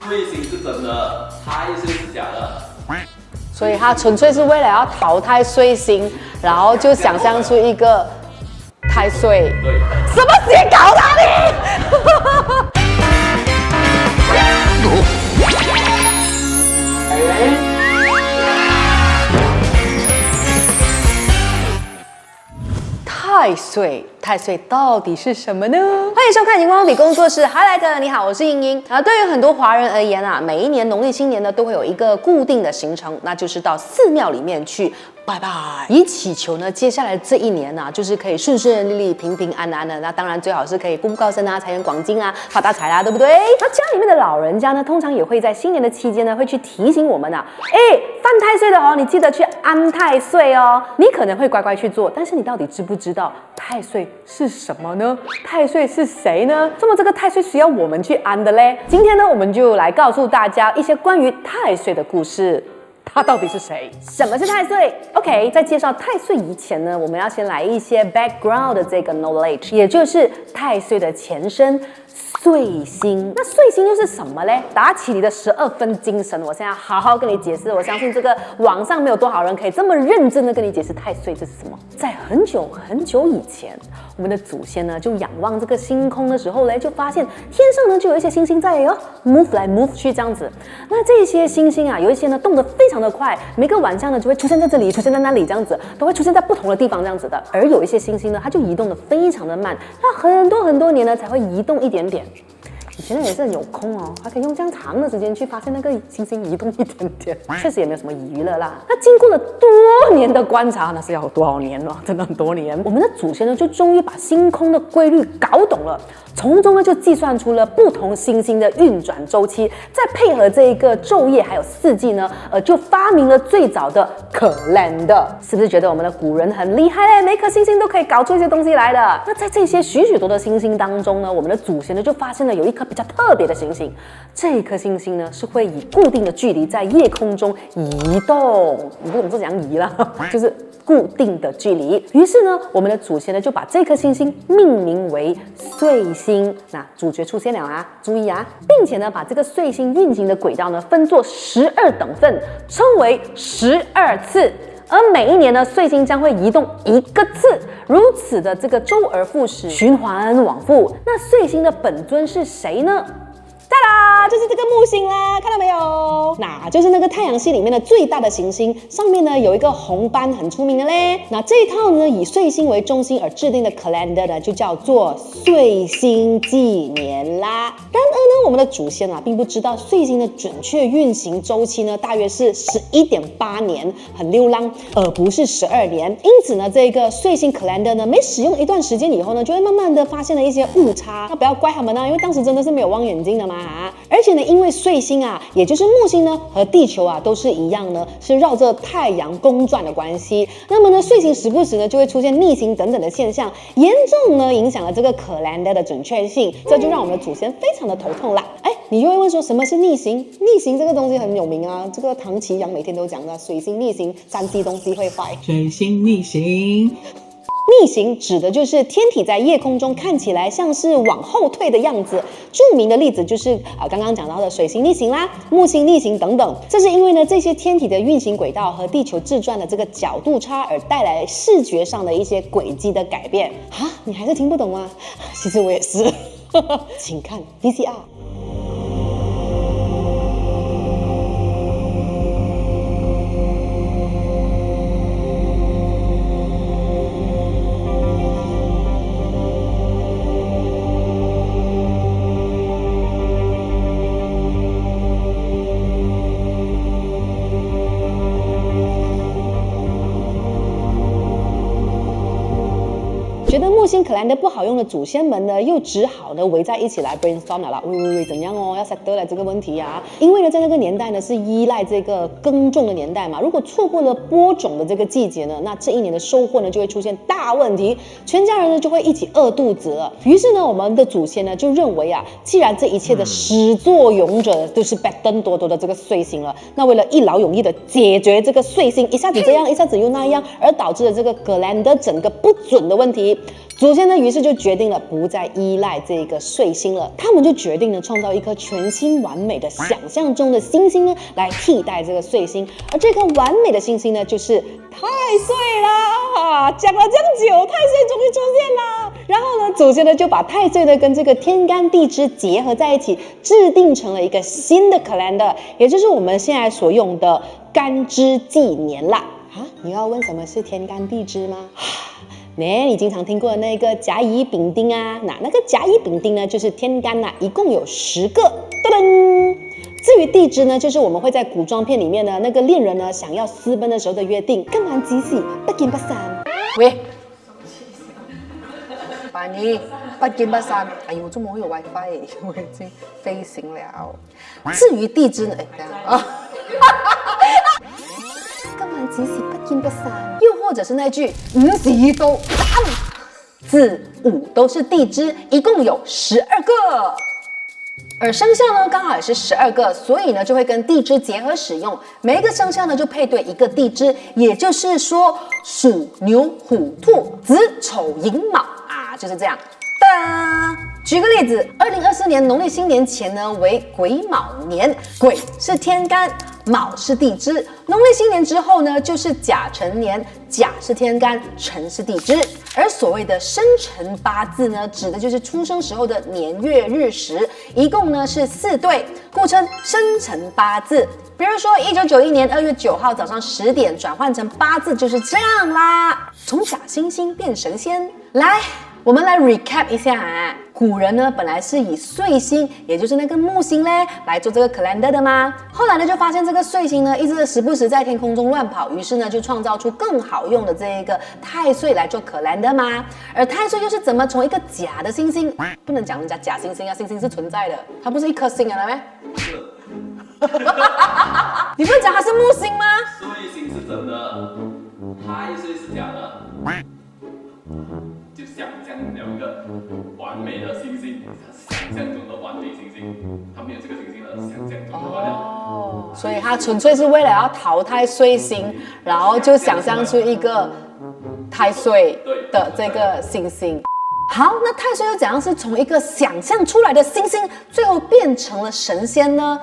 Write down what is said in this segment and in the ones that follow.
岁星是真的，太岁是假的。所以他纯粹是为了要淘汰岁星，然后就想象出一个太岁。对，什么写稿的你？太岁到底是什么呢？欢迎收看荧光笔工作室 Highlight。你好，我是莹莹。对于很多华人而言啊，每一年农历新年呢都会有一个固定的行程，那就是到寺庙里面去拜拜，以祈求呢接下来这一年啊，就是可以顺顺利利、平平安安的。那当然最好是可以步步高升啊，财源广进啊，发大财啦，对不对？那家里面的老人家呢，通常也会在新年的期间呢，会去提醒我们啊，犯太岁的哦，你记得去安太岁哦。你可能会乖乖去做，但是你到底知不知道太岁是什么呢？太岁是谁呢？这么这个太岁需要我们去安的嘞？今天呢，我们就来告诉大家一些关于太岁的故事。他到底是谁？什么是太岁 ？OK， 在介绍太岁以前呢，我们要先来一些 background 的这个 knowledge， 也就是太岁的前身岁星。那岁星又是什么嘞？打起你的12分精神，我现在好好跟你解释。我相信这个网上没有多少人可以这么认真的跟你解释太岁这是什么。在很久很久以前，我们的祖先呢就仰望这个星空的时候嘞，就发现天上呢就有一些星星在move 来 move 去这样子。那这些星星啊，有一些呢动得非常的快，每个晚上呢就会出现在这里，出现在那里，这样子都会出现在不同的地方这样子的。而有一些星星呢，它就移动得非常的慢，那很多年呢才会移动一点点。以前人也是很有空哦，还可以用这样长的时间去发现那个星星移动一点点，确实也没有什么娱乐啦。那经过了多年的观察，那是要有多少年了？真的很多年。我们的祖先呢，就终于把星空的规律搞懂了，从中呢就计算出了不同星星的运转周期，再配合这一个昼夜还有四季呢，就发明了最早的 calendar。是不是觉得我们的古人很厉害嘞？每颗星星都可以搞出一些东西来的。那在这些许许多多的星星当中呢，我们的祖先呢就发现了有一颗比较特别的星星，这颗星星呢是会以固定的距离在夜空中移动，你不懂是怎样移啦，就是固定的距离。于是呢，我们的祖先呢就把这颗星星命名为岁星。那主角出现了啊，注意啊，并且呢把这个岁星运行的轨道呢分作12等份，称为12次。而每一年呢，岁星将会移动1个次，如此的这个周而复始，循环往复。那岁星的本尊是谁呢？哒啦，就是这个木星啦，看到没有？那就是那个太阳系里面的最大的行星，上面呢有一个红斑，很出名的嘞。那这一套呢以岁星为中心而制定的 calendar 呢，就叫做岁星纪年啦。然而呢，我们的祖先啊，并不知道岁星的准确运行周期呢，大约是11.8年，很溜浪，而不是12年。因此呢，这个岁星 calendar 呢，每使用一段时间以后呢，就会慢慢的发现了一些误差。那不要怪他们啊，因为当时真的是没有望远镜的嘛。而且呢，因为岁星啊，也就是木星呢，和地球啊都是一样呢，是绕着太阳公转的关系。那么呢，岁星时不时呢就会出现逆行等等的现象，严重呢影响了这个 calendar 的准确性，这就让我们的祖先非常的头痛啦。你就会问说什么是逆行？逆行这个东西很有名啊，这个唐奇阳每天都讲的，水星逆行，山西东西会坏。水星逆行。逆行指的就是天体在夜空中看起来像是往后退的样子。著名的例子就是刚刚讲到的水星逆行啦、木星逆行等等。这是因为呢，这些天体的运行轨道和地球自转的这个角度差而带来视觉上的一些轨迹的改变。你还是听不懂吗？其实我也是。请看 VCR。觉得木星 calendar 不好用的祖先们呢，又只好呢围在一起来 brainstorm 了啦。喂，怎样哦？要 settle 来这个问题啊？因为呢，在那个年代呢是依赖这个耕种的年代嘛，如果错过了播种的这个季节呢，那这一年的收获呢就会出现大问题，全家人呢就会一起饿肚子了。于是呢，我们的祖先呢就认为啊，既然这一切的始作俑者都是拜登多多的这个岁星了，那为了一劳永逸的解决这个岁星一下子这样，一下子又那样，而导致了这个 calendar 整个不准的问题。祖先呢，于是就决定了不再依赖这个岁星了，他们就决定呢创造一颗全新完美的想象中的星星呢，来替代这个岁星。而这颗完美的星星呢，就是太岁啦！讲了这样久，太岁终于出现啦。然后呢，祖先呢就把太岁呢跟这个天干地支结合在一起，制定成了一个新的 calendar， 也就是我们现在所用的干支纪年啦。啊，你要问什么是天干地支吗？你经常听过的那个甲乙丙丁啊，那个甲乙丙丁呢，就是天干呐，一共有10个。噔噔。至于地支呢，就是我们会在古装片里面呢，那个恋人呢想要私奔的时候的约定，今晚几時不見不散。喂，凡兒不見不散。哎呦，我中午有 WiFi， 我已經飛行了。至於地支呢，等下啊。今晚几時不見不散，又或者是那句5時到3，字5都是地支，一共有12个。而生肖呢，刚好也是12个，所以呢就会跟地支结合使用。每一个生肖呢就配对一个地支，也就是说鼠、牛、虎、兔、子、丑、寅、卯啊，就是这样。举个例子，2024年农历新年前呢为癸卯年，癸是天干，卯是地支。农历新年之后呢就是甲辰年，甲是天干，辰是地支。而所谓的生辰八字呢，指的就是出生时候的年月日时，一共呢是4对，故称生辰八字。比如说1991年2月9号早上10点转换成八字就是这样啦，从假惺惺变神仙。来，我们来 recap 一下啊，古人呢本来是以岁星，也就是那个木星嘞，来做这个 calendar 的嘛。后来呢就发现这个岁星呢一直时不时在天空中乱跑，于是呢就创造出更好用的这一个太岁来做 calendar 嘛。而太岁又是怎么从一个假的星星，不能讲人家假星星啊，星星是存在的，它不是一颗星啊，没？你不是讲它是木星吗？岁星是真的，太岁是假的。就想象了一个完美的星星，他想象中的完美星星，他没有这个星星的想象中的完美。哦，所以他纯粹是为了要淘汰岁星，然后就想象出一个太岁的这个星星。好，那太岁又怎样是从一个想象出来的星星，最后变成了神仙呢？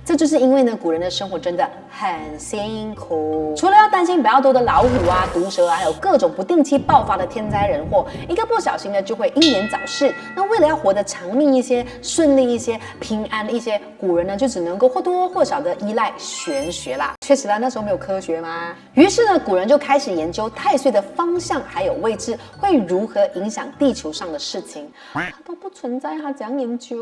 这就是因为呢，古人的生活真的很辛苦，除了要担心比较多的老虎啊、毒蛇啊，还有各种不定期爆发的天灾人祸，一个不小心呢就会英年早逝。那为了要活得长命一些、顺利一些、平安一些，古人呢就只能够或多或少的依赖玄学啦。确实啦，那时候没有科学嘛，于是呢，古人就开始研究太岁的方向还有位置会如何影响地球上的事情。它都不存在，他怎样研究？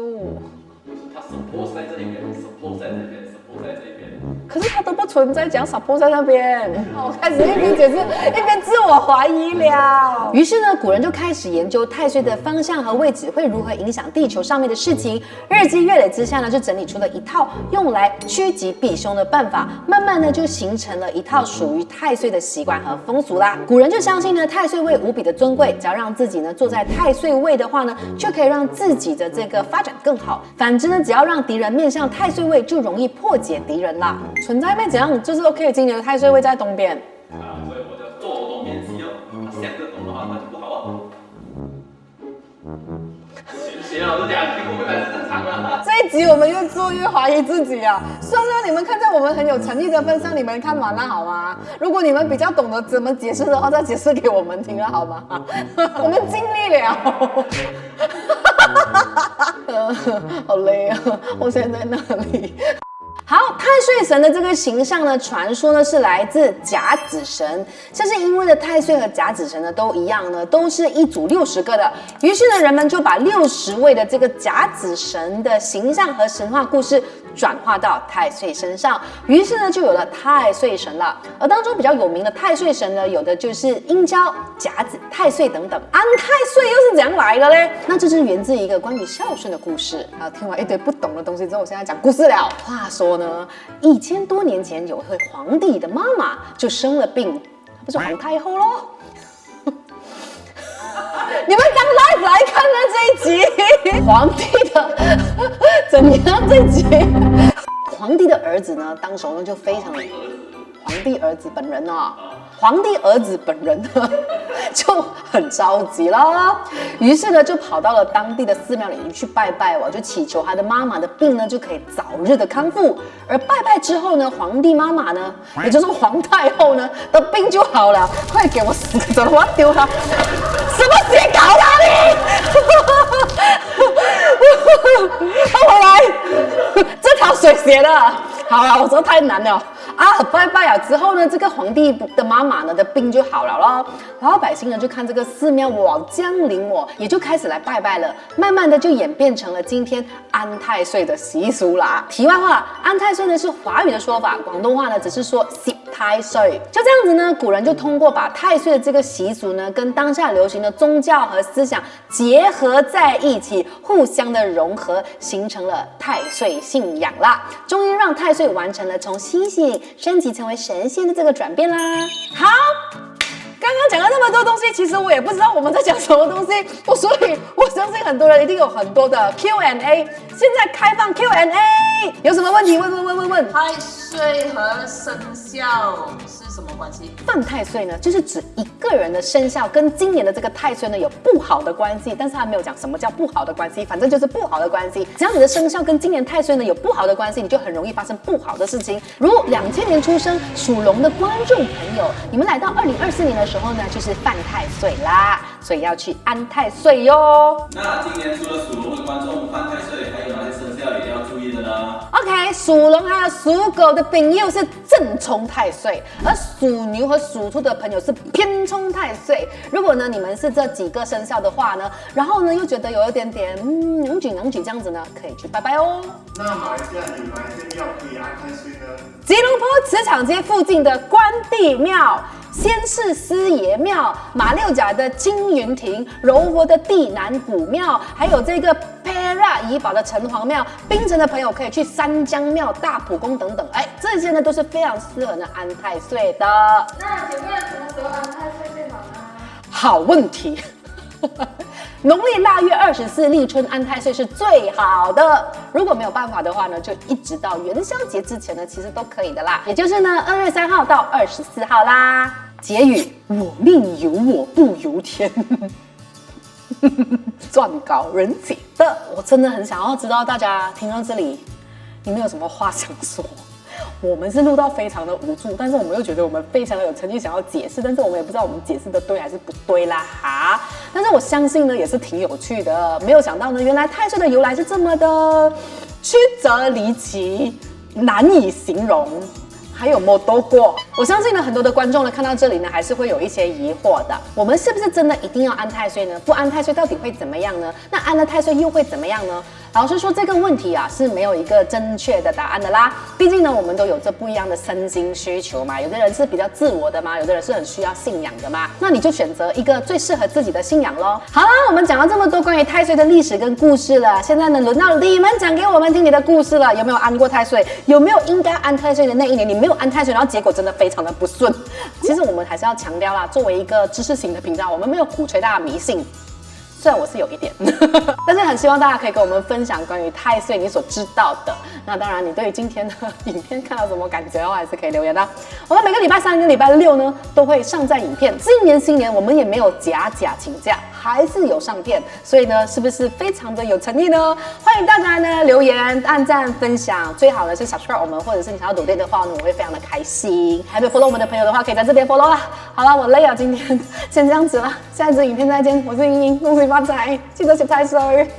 他 suppose 在这一边 ，suppose 在这边 ，suppose 在这一边。可是它都不存在，讲 suppose 在那边。我开始一边解释一边自我怀疑了。于是呢，古人就开始研究太岁的方向和位置会如何影响地球上面的事情。日积月累之下呢，就整理出了一套用来趋吉避凶的办法。慢慢呢，就形成了一套属于太岁的习惯和风俗啦。古人就相信呢，太岁位无比的尊贵，只要让自己呢坐在太岁位的话呢，就可以让自己的这个发展更好。反之呢，只要让敌人面向太岁位，就容易破解敌人啦。存在没怎样，就是 OK。今年的太岁位在东边啊，所以我就坐东面西哦。他向着东的话，那就不好哦。玄学老师讲，听不明白是正常的。这一集我们越做越怀疑自己啊！算了，你们看在我们很有诚意的份上，你们看完了好吗？如果你们比较懂得怎么解释的话，再解释给我们听了好吗？我们尽力了。好累啊！我现在在那里。好，太岁神的这个形象呢，传说呢是来自甲子神，像是因为的太岁和甲子神呢都一样呢，都是一组60个的。于是呢，人们就把60位的这个甲子神的形象和神话故事转化到太岁身上，于是呢就有了太岁神了。而当中比较有名的太岁神呢，有的就是殷郊、甲子、太岁等等。安太岁又是怎样来的嘞？那这是源自一个关于孝顺的故事。啊，听完一堆不懂的东西之后，我现在讲故事了。话说呢，1000多年前有位皇帝的妈妈就生了病，不是皇太后咯。你们刚 live 来看的这一集，皇帝的怎样这一集？皇帝的儿子呢，当时呢就非常皇帝儿子本人啊，皇帝儿子本人呢就很着急了，于是呢就跑到了当地的寺庙里去拜拜哦，就祈求他的妈妈的病呢就可以早日的康复。而拜拜之后呢，皇帝妈妈呢，也就是皇太后呢的病就好了。快给我死个走了，我要丢他！什么写稿啦你？回来，这条水写的。好了，我说太难了啊！拜拜啊！之后呢，这个皇帝的妈妈呢的病就好了咯。然后百姓呢就看这个寺庙哇降临哦，也就开始来拜拜了。慢慢的就演变成了今天安太岁的习俗啦。题外话，安太岁呢是华语的说法，广东话呢只是说攝太歲。就这样子呢，古人就通过把太岁的这个习俗呢，跟当下流行的宗教和思想结合在一起，互相的融合，形成了太岁信仰啦。终于让太岁完成了从星星升级成为神仙的这个转变啦。好。刚刚讲了那么多东西，其实我也不知道我们在讲什么东西，所以我相信很多人一定有很多的 Q&A。现在开放 Q&A， 有什么问题问。太岁和生肖是什么关系？犯太岁呢，就是指一个人的生肖跟今年的这个太岁呢有不好的关系，但是他没有讲什么叫不好的关系，反正就是不好的关系。只要你的生肖跟今年太岁呢有不好的关系，你就很容易发生不好的事情。如2000年出生属龙的观众朋友，你们来到2024年的时候呢，就是犯太岁啦，所以要去安太岁哟。那今年除了属龙的观众犯太岁，还有哪些生肖一定要注意的呢 ？OK， 属龙还有属狗的朋友是正冲太岁，而属牛和属兔的朋友是偏冲太岁。如果呢你们是这几个生肖的话呢，然后呢又觉得有一点点能举这样子呢，可以去拜拜哦。那马来西亚有哪些庙可以安太岁呢？吉隆坡磁场街附近的关帝庙、仙士师爷庙、马六甲的金云亭、柔佛的地南古庙，还有这个 Perak 怡保的城隍庙，槟城的朋友可以去三江庙、大埔宫等等，这些呢都是非常适合呢安太岁的。那有没有什么时候安太岁最好呢？好问题。农历腊月24立春安太岁是最好的，如果没有办法的话呢，就一直到元宵节之前呢，其实都可以的啦，也就是呢2月3号到24号啦。结语：我命由我不由天。撰稿人写的，我真的很想要知道大家听到这里，你们有什么话想说？我们是录到非常的无助，但是我们又觉得我们非常的有诚意想要解释，但是我们也不知道我们解释的对还是不对啦哈。但是我相信呢，也是挺有趣的。没有想到呢，原来太岁的由来是这么的曲折离奇，难以形容。还有没多过？我相信呢，很多的观众呢看到这里呢，还是会有一些疑惑的。我们是不是真的一定要安太岁呢？不安太岁到底会怎么样呢？那安了太岁又会怎么样呢？老实说，这个问题啊是没有一个正确的答案的啦。毕竟呢，我们都有这不一样的身心需求嘛。有的人是比较自我的嘛，有的人是很需要信仰的嘛。那你就选择一个最适合自己的信仰咯。好啦，我们讲了这么多关于太岁的历史跟故事了，现在呢轮到你们讲给我们听你的故事了。有没有安过太岁？有没有应该安太岁的那一年你没有安太岁，然后结果真的非常的不顺？其实我们还是要强调啦，作为一个知识型的频道，我们没有鼓吹大家迷信。虽然我是有一点，但是很希望大家可以跟我们分享关于太岁你所知道的。那当然，你对于今天的影片看到什么感觉的话，还是可以留言的。我们每个礼拜3跟礼拜6呢都会上载影片。今年新年我们也没有假请假，还是有上片，所以呢，是不是非常的有诚意呢？欢迎大家呢留言、按赞、分享，最好呢是 subscribe 我们，或者是你想要抖内的话呢，我会非常的开心。还没有 follow 我们的朋友的话，可以在这边 follow 啦。好了，我累了，今天先这样子了，下一支影片再见，我是莹莹，恭喜发财，记得写太岁。